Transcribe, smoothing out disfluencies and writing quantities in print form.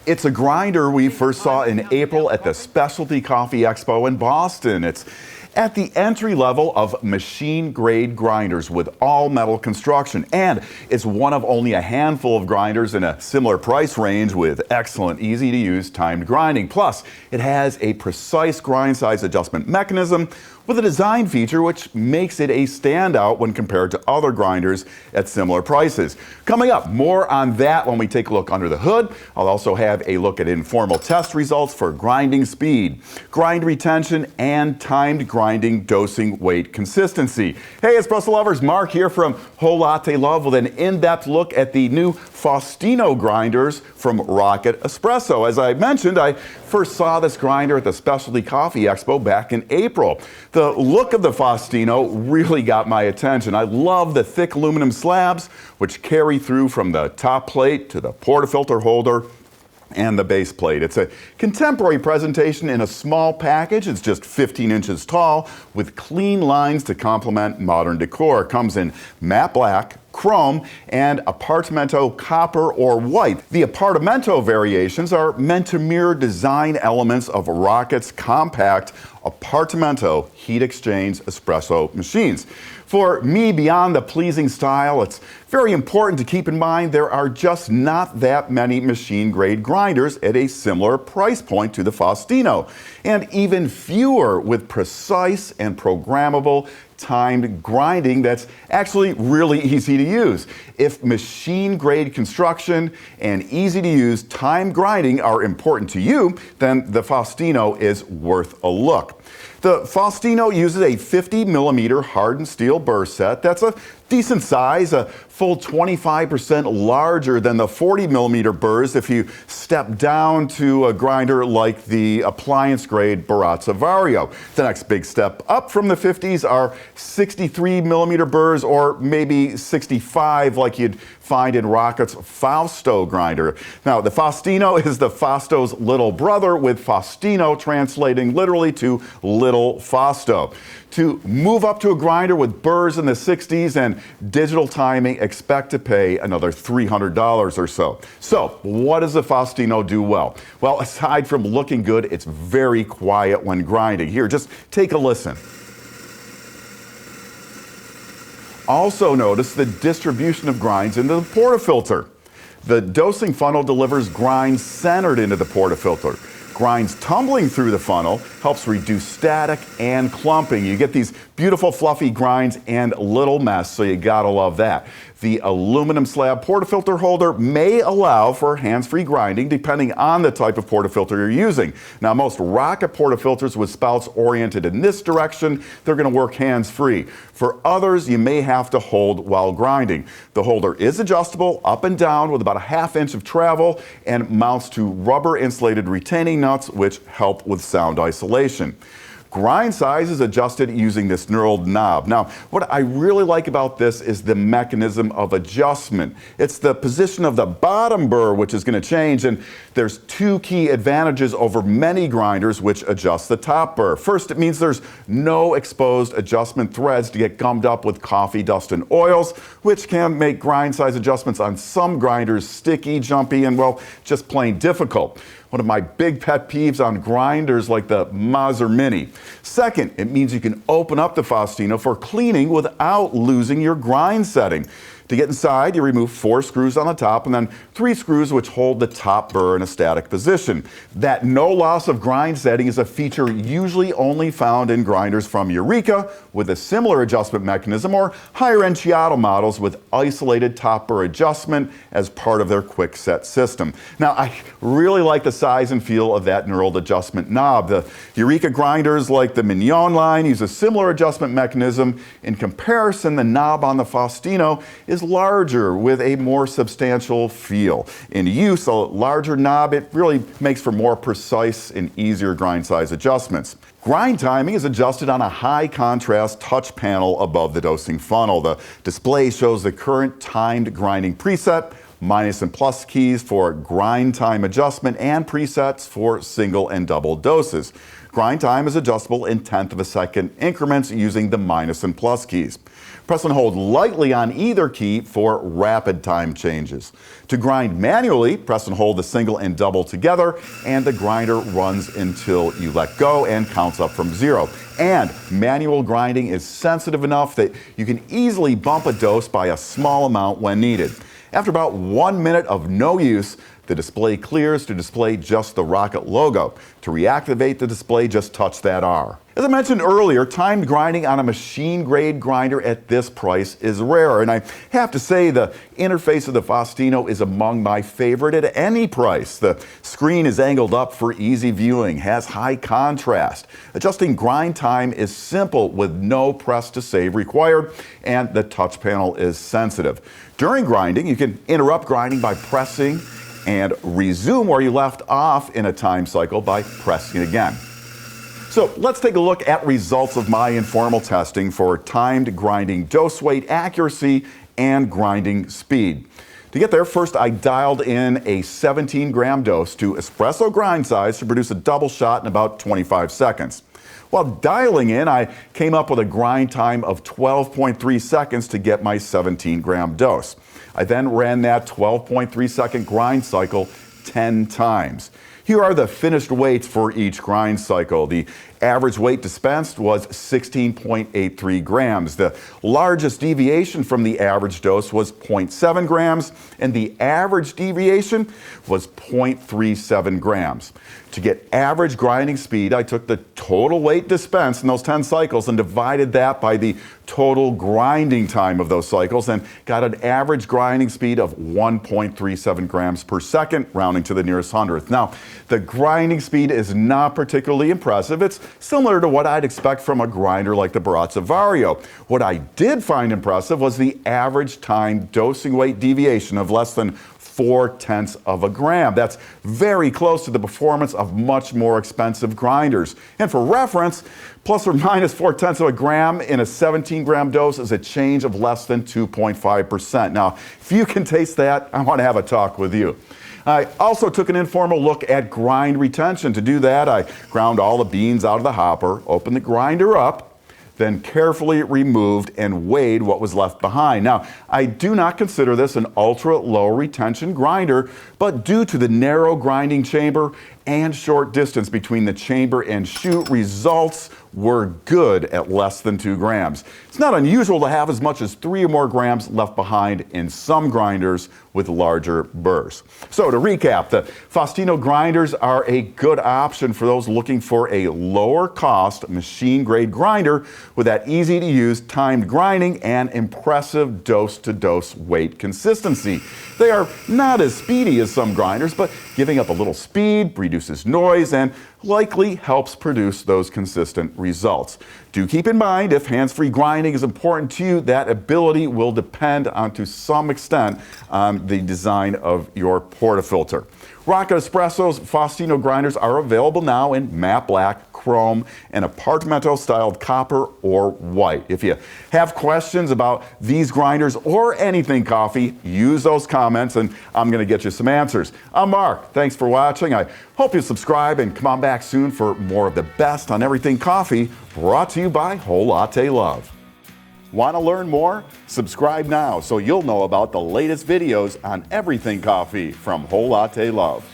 It's a grinder we first saw in April at the Specialty Coffee Expo in Boston. It's at the entry level of machine-grade grinders with all-metal construction, and it's one of only a handful of grinders in a similar price range with excellent, easy-to-use timed grinding. Plus, it has a precise grind size adjustment mechanism with a design feature which makes it a standout when compared to other grinders at similar prices. Coming up, more on that when we take a look under the hood. I'll also have a look at informal test results for grinding speed, grind retention, and timed grinding dosing weight consistency. Hey, espresso lovers, Mark here from Whole Latte Love with an in-depth look at the new Faustino grinders from Rocket Espresso. As I mentioned, I first saw this grinder at the Specialty Coffee Expo back in April. The look of the Faustino really got my attention. I love the thick aluminum slabs which carry through from the top plate to the portafilter holder and the base plate. It's a contemporary presentation in a small package. It's just 15 inches tall with clean lines to complement modern decor. It comes in matte black, chrome, and apartamento copper or white. The apartamento variations are meant to mirror design elements of Rocket's compact apartamento heat exchange espresso machines. For me, beyond the pleasing style, it's very important to keep in mind there are just not that many machine-grade grinders at a similar price point to the Faustino, and even fewer with precise and programmable timed grinding that's actually really easy to use. If machine-grade construction and easy-to-use timed grinding are important to you, then the Faustino is worth a look. The Faustino uses a 50mm hardened steel burr set. That's a decent size, a full 25% larger than the 40mm burrs if you step down to a grinder like the appliance-grade Baratza Vario. The next big step up from the 50s are 63mm burrs, or maybe 65 like you'd find in Rocket's Fausto grinder. Now, the Faustino is the Fausto's little brother, with Faustino translating literally to Little Fausto. To move up to a grinder with burrs in the 60s and digital timing, expect to pay another $300 or so. So, what does the Faustino do well? Well, aside from looking good, it's very quiet when grinding. Here, just take a listen. Also notice the distribution of grinds into the portafilter. The dosing funnel delivers grinds centered into the portafilter. Grinds tumbling through the funnel helps reduce static and clumping. You get these beautiful fluffy grinds and little mess, so you gotta love that. The aluminum slab portafilter holder may allow for hands-free grinding depending on the type of portafilter you're using. Now, most Rocket portafilters with spouts oriented in this direction, they're gonna work hands-free. For others, you may have to hold while grinding. The holder is adjustable up and down with about a ½ inch of travel and mounts to rubber insulated retaining nuts which help with sound isolation. Grind size is adjusted using this knurled knob. Now, what I really like about this is the mechanism of adjustment. It's the position of the bottom burr which is going to change, and there's two key advantages over many grinders which adjust the top burr. First, it means there's no exposed adjustment threads to get gummed up with coffee dust and oils, which can make grind size adjustments on some grinders sticky, jumpy, and, well, just plain difficult. One of my big pet peeves on grinders like the Mazzer Mini. Second, it means you can open up the Faustino for cleaning without losing your grind setting. To get inside, you remove 4 screws on the top and then 3 screws which hold the top burr in a static position. That no loss of grind setting is a feature usually only found in grinders from Eureka with a similar adjustment mechanism, or higher-end Chiato models with isolated top burr adjustment as part of their quick set system. Now, I really like the size and feel of that knurled adjustment knob. The Eureka grinders like the Mignon line use a similar adjustment mechanism. In comparison, the knob on the Faustino is larger with a more substantial feel. In use, a larger knob, it really makes for more precise and easier grind size adjustments. Grind timing is adjusted on a high contrast touch panel above the dosing funnel. The display shows the current timed grinding preset, minus and plus keys for grind time adjustment, and presets for single and double doses. Grind time is adjustable in 1/10 of a second increments using the minus and plus keys. Press and hold lightly on either key for rapid time changes. To grind manually, press and hold the single and double together, and the grinder runs until you let go and counts up from 0. And manual grinding is sensitive enough that you can easily bump a dose by a small amount when needed. After about 1 minute of no use, the display clears to display just the Rocket logo. To reactivate the display, just touch that R. As I mentioned earlier, timed grinding on a machine-grade grinder at this price is rare, and I have to say the interface of the Faustino is among my favorite at any price. The screen is angled up for easy viewing, has high contrast. Adjusting grind time is simple with no press to save required, and the touch panel is sensitive. During grinding, you can interrupt grinding by pressing and resume where you left off in a time cycle by pressing again. So let's take a look at results of my informal testing for timed grinding dose weight accuracy and grinding speed. To get there, first I dialed in a 17-gram dose to espresso grind size to produce a double shot in about 25 seconds. While dialing in, I came up with a grind time of 12.3 seconds to get my 17-gram dose. I then ran that 12.3 second grind cycle 10 times. Here are the finished weights for each grind cycle. The average weight dispensed was 16.83 grams. The largest deviation from the average dose was 0.7 grams, and the average deviation was 0.37 grams. To get average grinding speed, I took the total weight dispensed in those 10 cycles and divided that by the total grinding time of those cycles and got an average grinding speed of 1.37 grams per second, rounding to the nearest hundredth. Now, the grinding speed is not particularly impressive. It's similar to what I'd expect from a grinder like the Baratza Vario. What I did find impressive was the average time dosing weight deviation of less than 0.4 of a gram. That's very close to the performance of much more expensive grinders. And for reference, plus or minus 0.4 of a gram in a 17-gram dose is a change of less than 2.5%. Now, if you can taste that, I want to have a talk with you. I also took an informal look at grind retention. To do that, I ground all the beans out of the hopper, opened the grinder up, then carefully removed and weighed what was left behind. Now, I do not consider this an ultra-low retention grinder, but due to the narrow grinding chamber and short distance between the chamber and chute, results were good at less than 2 grams. It's not unusual to have as much as 3 or more grams left behind in some grinders with larger burrs. So to recap, the Faustino grinders are a good option for those looking for a lower cost machine grade grinder with that easy to use timed grinding and impressive dose to dose weight consistency. They are not as speedy as some grinders, but giving up a little speed reduces noise and likely helps produce those consistent results. Do keep in mind, if hands-free grinding is important to you, that ability will depend on, to some extent, on the design of your portafilter. Rocket Espresso's Faustino grinders are available now in matte black, chrome, and Apartamento-styled copper or white. If you have questions about these grinders or anything coffee, use those comments and I'm going to get you some answers. I'm Mark. Thanks for watching. I hope you subscribe and come on back soon for more of the best on everything coffee, brought to you by Whole Latte Love. Want to learn more? Subscribe now so you'll know about the latest videos on everything coffee from Whole Latte Love.